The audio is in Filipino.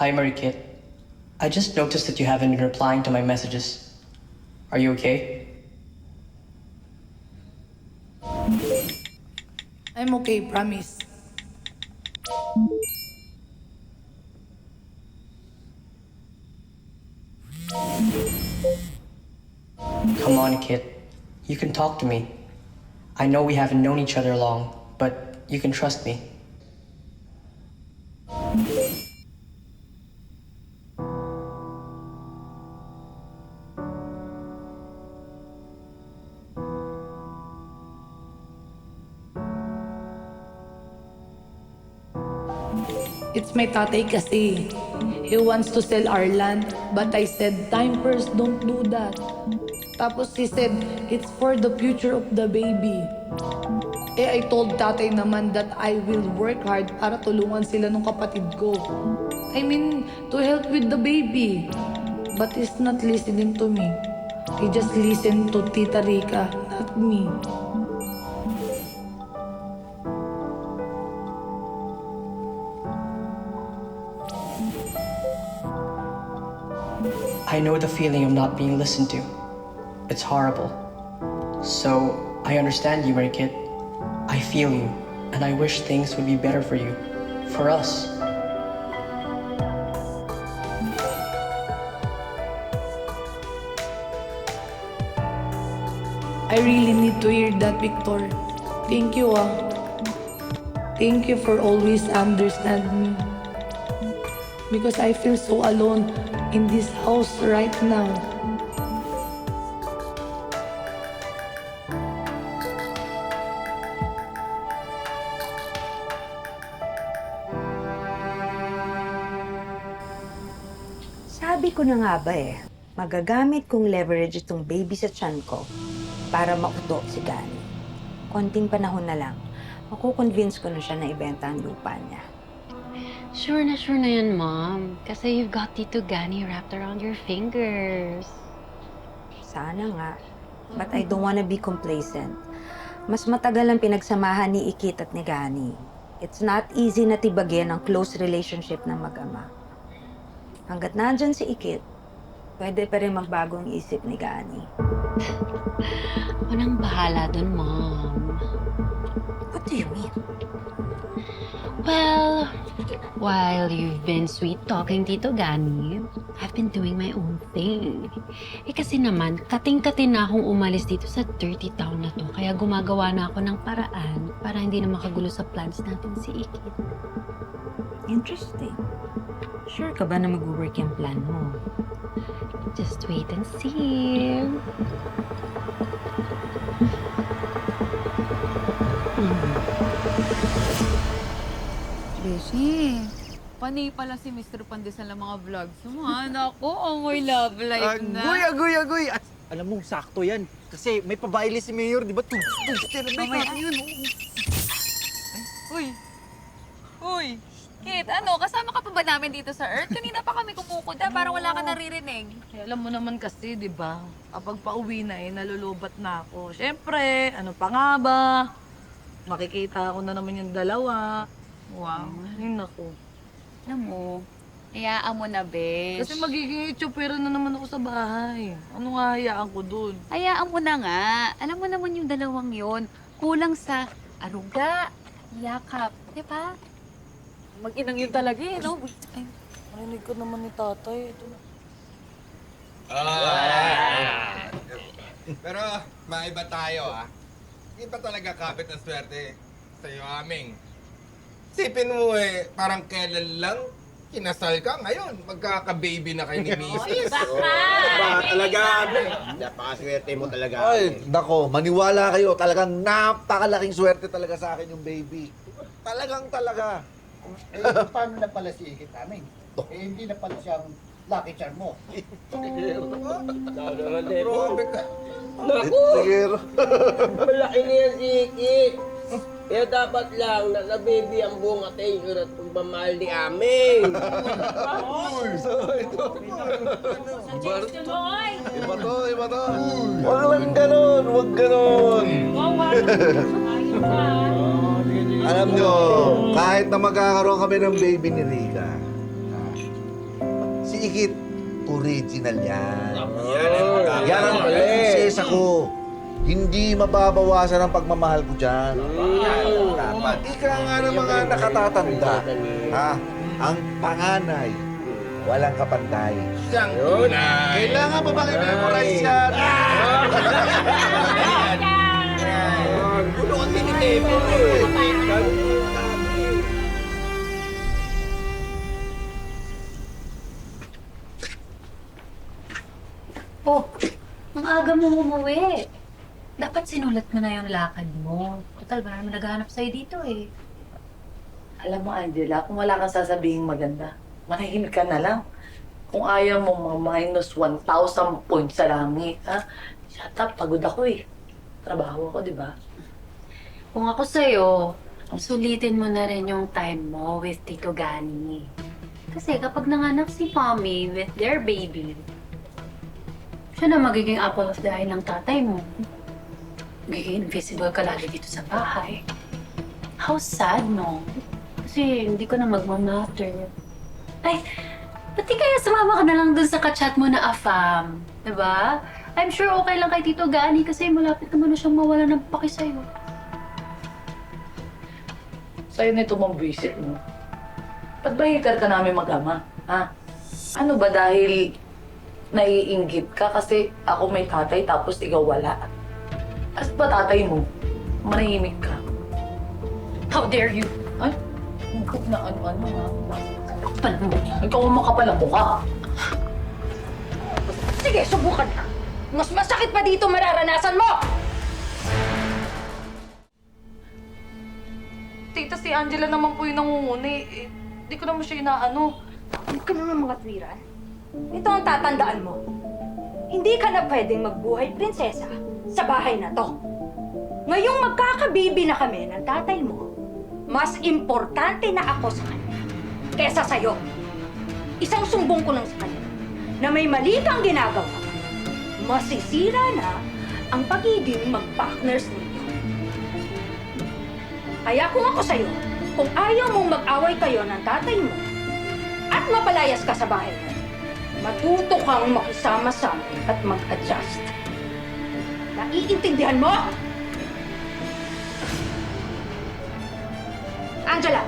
Hi, Marikit. I just noticed that you haven't been replying to my messages. Are you okay? I'm okay, promise. Come on, Kit. You can talk to me. I know we haven't known each other long, but you can trust me. It's my tatay kasi. He wants to sell our land, but I said, time first, don't do that. Tapos he said, it's for the future of the baby. I told tatay naman that I will work hard para tulungan sila ng kapatid ko. I mean, to help with the baby. But he's not listening to me. He just listened to Tita Rica, not me. I know the feeling of not being listened to. It's horrible. So, I understand you, Marikit. I feel you, and I wish things would be better for you. For us. I really need to hear that, Victor. Thank you, ah. Thank you for always understanding me. Because I feel so alone in this house right now. Sabi ko na nga ba magagamit kong leverage itong baby sa tiyan ko para mauto si Gani. Konting panahon na lang, makukonvince ko na siya na ibenta ang lupa niya. Sure na yan, Mom. Kasi you've got Tito Gani wrapped around your fingers. Sana nga. But I don't wanna be complacent. Mas matagal ang pinagsamahan ni Ikit at ni Gani. It's not easy na tibagin ang close relationship ng mag-ama. Hanggat nandyan si Ikit, pwede pa rin magbagong isip ni Gani. Walang bahala dun, Mom. What do you mean? Well, while you've been sweet-talking Tito Gani, I've been doing my own thing. Kasi naman, kating-kati na akong umalis dito sa dirty town na to. Kaya gumagawa na ako ng paraan para hindi na makagulo sa plans natin si Ikit. Interesting. Sure ka ba na mag-work yung plan mo? Just wait and see. Beshi, panay pala si Mr. Pandesal ng mga vlogs mo, ha? Naku, amoy love life na. Agoy! At alam mo, sakto yan. Kasi may pabaili si Mayor, di ba? Tugs, Mamaya. yun. Uy! Kit, ano, kasama ka pa ba namin dito sa Earth? Kanina pa kami kumukuda, parang wala ka naririnig. Alam mo naman kasi, di ba? Kapag pauwi na nalulubat na ako. Siyempre, ano pa nga ba? Makikita ko na naman yung dalawa. Wow, ay naku. Alam mo, hayaan mo na, Besh. Kasi magiging itsupera na naman ako sa bahay. Ano nga hayaan ko dun? Hayaan mo na nga. Alam mo naman yung dalawang yon, kulang sa aruga, yakap, di ba? Mag-inang yun talaga eh, no? Ay, Marinig ko naman ni tatay. Ito na. Pero maiba tayo Hindi pa talaga kapit ng swerte sa'yo aming. Sipin mo parang kailan lang kinasal ka ngayon. Magkaka-baby na kayo ni Mrs. Talaga, Napakaswerte mo talaga. Ay, nako, maniwala kayo. Talagang napakalaking swerte talaga sa akin yung baby. Talagang talaga. Paano na pala si Ikit namin? Hindi na pala siyang lucky charm mo. Grabe ka. Siguro. Malaki niya si Ikit. Kaya dapat lang na baby ang buong attention at pagmamahal ni Aming. Iba to. Wag lang ganon, wag ganon. Alam nyo, kahit na magkakaroon kami ng baby ni Rica, Ikit, original yan. Yan ang prinsesa ko. Hindi mababawasan ang pagmamahal ko dyan. Dapat. Ika nga ng mga nakatatanda. Ha? Ang panganay, walang kapantay. Siyang tunay. Kailangan pa bang i-memorize yan? Gulo ang tinitipo eh. Oh, ang aga mo umuwi. Dapat sinulat mo na yung lakad mo. Total, ba naman naghahanap sa'yo dito eh. Alam mo, Angela, kung wala kang sasabihin maganda, manahimik ka na lang. Kung ayaw mo minus 1,000 points sa langit, ha? Shut up, pagod ako eh. Trabaho ako, di ba? Kung ako sa'yo, sulitin mo na rin yung time mo with Tito Gani. Kasi kapag nanganak si Mommy with their baby, siya na magiging apple of the eye ng tatay mo. Magiging invisible ka lagi dito sa bahay. How sad, no? Kasi hindi ko na magmamatter. Ay, ba't di kaya sumama ka na lang dun sa kachat mo na afam? Diba? I'm sure okay lang kay Tito Gani kasi malapit naman na siyang mawala ng paki sa'yo. Sa'yo na ito mong visit mo. Ba't ba hater ka namin mag-ama? Ha? Ano ba dahil naiinggit ka kasi ako may tatay tapos ikaw wala? As ba tatay mo? Manahimik ka. How dare you? Ay, hingkot na ano-ano ha. Kapal mo. Ikaw ang makapal ang mukha. Sige, subukan ka. Mas masakit pa dito mararanasan mo! Tita, si Angela naman po yung nangunguni. Eh, di ko naman siya inaano. Hindi ka naman mga twiran. Ito ang tatandaan mo. Hindi ka na pwedeng magbuhay prinsesa sa bahay na to. Ngayong magkakabibi na kami ng tatay mo, mas importante na ako sa kanya kesa sa'yo. Isang sumbong ko lang sa kanya na may mali kang ginagawa. Masisira na ang pagiging mag-partners ninyo. Kaya kung ako sa'yo, kung ayaw mong mag-away kayo ng tatay mo at mapalayas ka sa bahay mo, matuto kang makisama sa amin at mag-adjust. Naiintindihan mo? Angela,